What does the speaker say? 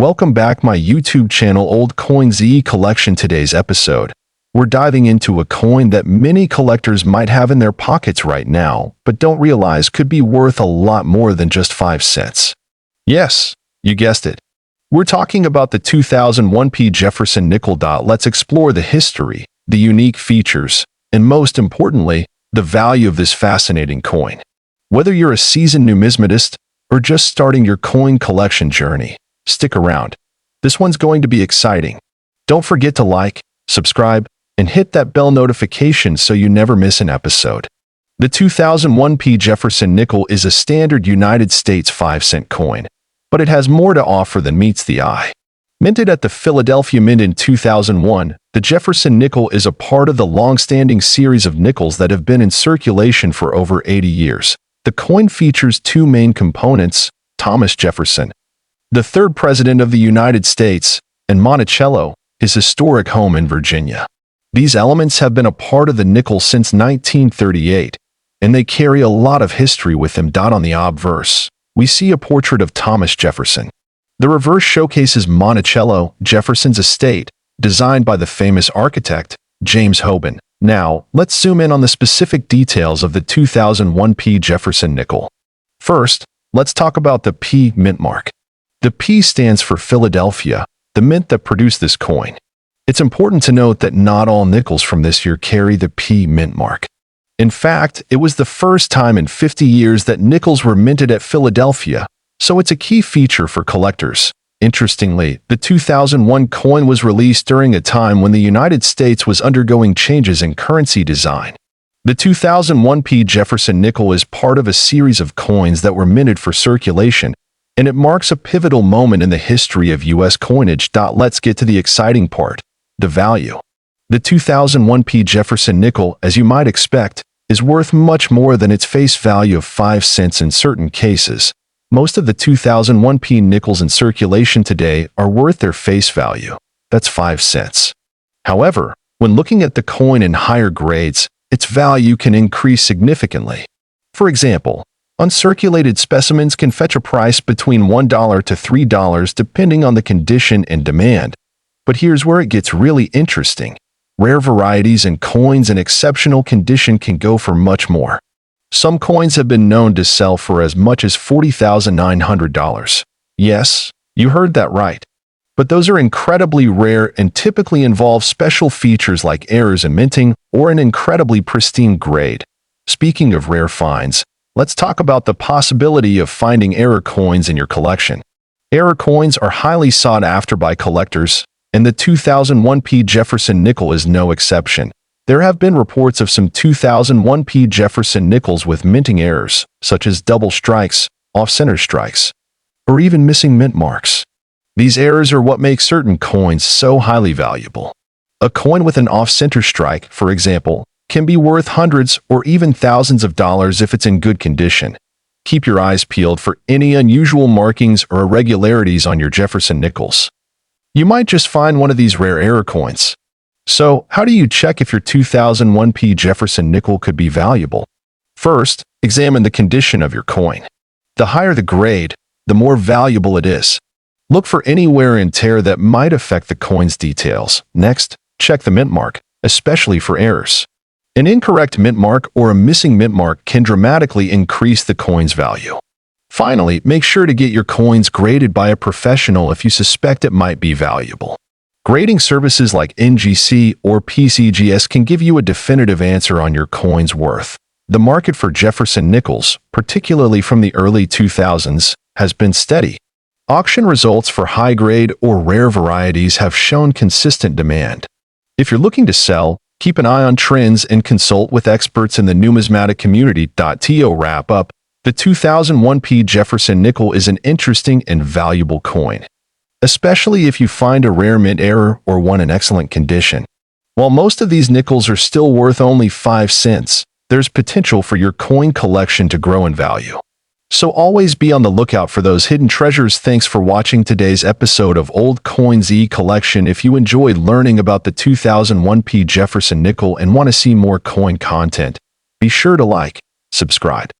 Welcome back my YouTube channel Old Coins E Collection. Today's episode, we're diving into a coin that many collectors might have in their pockets right now, but don't realize could be worth a lot more than just 5 cents. Yes, you guessed it. We're talking about the 2001p Jefferson nickel. Let's explore the history, the unique features, and most importantly, the value of this fascinating coin. Whether you're a seasoned numismatist or just starting your coin collection journey, stick around. This one's going to be exciting. Don't forget to like, subscribe, and hit that bell notification so you never miss an episode. The 2001p Jefferson nickel is a standard United States 5-cent coin, but it has more to offer than meets the eye. Minted at the Philadelphia Mint in 2001, the Jefferson nickel is a part of the long-standing series of nickels that have been in circulation for over 80 years. The coin features two main components: Thomas Jefferson, the third president of the United States, and Monticello, his historic home in Virginia. These elements have been a part of the nickel since 1938, and they carry a lot of history with them. On the obverse, we see a portrait of Thomas Jefferson. The reverse showcases Monticello, Jefferson's estate, designed by the famous architect, James Hoban. Now, let's zoom in on the specific details of the 2001p Jefferson nickel. First, let's talk about the P mint mark. The P stands for Philadelphia, the mint that produced this coin. It's important to note that not all nickels from this year carry the P mint mark. In fact, it was the first time in 50 years that nickels were minted at Philadelphia, so it's a key feature for collectors. Interestingly, the 2001 coin was released during a time when the United States was undergoing changes in currency design. The 2001p Jefferson nickel is part of a series of coins that were minted for circulation, and it marks a pivotal moment in the history of U.S. coinage. Let's get to the exciting part: the value. The 2001p Jefferson nickel, as you might expect, is worth much more than its face value of 5 cents in certain cases. Most of the 2001p nickels in circulation today are worth their face value. That's 5 cents. However, when looking at the coin in higher grades, its value can increase significantly. For example, uncirculated specimens can fetch a price between $1 to $3 depending on the condition and demand. But here's where it gets really interesting. Rare varieties and coins in exceptional condition can go for much more. Some coins have been known to sell for as much as $40,900. Yes, you heard that right. But those are incredibly rare and typically involve special features like errors in minting or an incredibly pristine grade. Speaking of rare finds, let's talk about the possibility of finding error coins in your collection. Error coins are highly sought after by collectors, and the 2001p Jefferson nickel is no exception. There have been reports of some 2001p Jefferson nickels with minting errors, such as double strikes, off-center strikes, or even missing mint marks. These errors are what make certain coins so highly valuable. A coin with an off-center strike, for example, can be worth hundreds or even thousands of dollars if it's in good condition. Keep your eyes peeled for any unusual markings or irregularities on your Jefferson nickels. You might just find one of these rare error coins. So, how do you check if your 2001p Jefferson nickel could be valuable? First, examine the condition of your coin. The higher the grade, the more valuable it is. Look for any wear and tear that might affect the coin's details. Next, check the mint mark, especially for errors. An incorrect mint mark or a missing mint mark can dramatically increase the coin's value. Finally, make sure to get your coins graded by a professional if you suspect it might be valuable. Grading services like NGC or PCGS can give you a definitive answer on your coin's worth. The market for Jefferson nickels, particularly from the early 2000s, has been steady. Auction results for high-grade or rare varieties have shown consistent demand. If you're looking to sell, keep an eye on trends and consult with experts in the numismatic community. To wrap up, the 2001p Jefferson nickel is an interesting and valuable coin, especially if you find a rare mint error or one in excellent condition. While most of these nickels are still worth only 5 cents, there's potential for your coin collection to grow in value. So always be on the lookout for those hidden treasures. Thanks for watching today's episode of Old Coins E Collection. If you enjoyed learning about the 2001p Jefferson nickel and want to see more coin content, be sure to like, subscribe,